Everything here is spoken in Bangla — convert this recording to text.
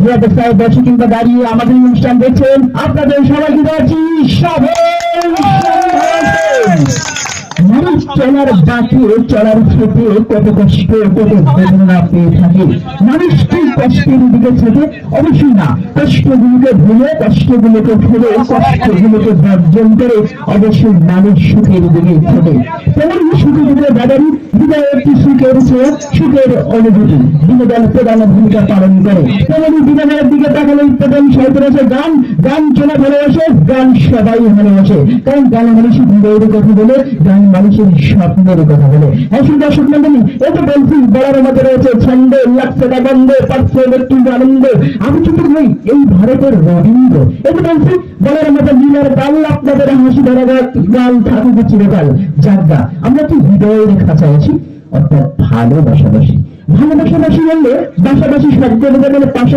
যে অবস্থায় বসে কিংবা দাঁড়িয়ে আমাদের অনুষ্ঠান দেখছেন, আপনাদের সবাইকে যাচ্ছি মানুষ চলার বাকি চলার ক্ষেত্রে কত কষ্ট কত বেদনা পেয়ে থাকে। মানুষ কি কষ্টের দিকে থাকে? অবশ্যই না। কষ্টগুলোকে ভুলে কষ্টগুলোকে ফেলে কষ্টগুলোকে বর্জন করে অবশ্যই মানুষ সুখের দিকে থাকে। তেমনি সুখের দিকে বাদারি হৃদয় একটি সুখের সুখের অনুভূতি বিনোদন প্রধান ভূমিকা পালন করে। তেমনি বিনোদনের দিকে তাকালে প্রধান সাহিত্য আছে গান। গান চলে ভালোবাসে, গান সবাই ভালোবাসে, কারণ গান মানুষের হৃদয়ের কথা বলে, গান মানুষের স্বপ্নের কথা বলে। হ্যাঁ শুধু দর্শক মন্ডলী, এই তো বলছি বলার মধ্যে রয়েছে ছন্দ, লাগছে গন্ধ, পাচ্ছে একটু আনন্দ। আমি কিন্তু নই, এই ভারতের রবীন্দ্র। এই তো বলছি বলার মধ্যে লীলার গাল, আপনাদের হাসি ধরা গাল থাকুক চিরকাল। যাজ্ঞা আমরা কি হৃদয়ের খাঁচায় আছি, অর্থাৎ ভালোবাসাবাসী। ভালোবাসাবাসী বললে বাসাবাসী শব্দ পাশাপাশি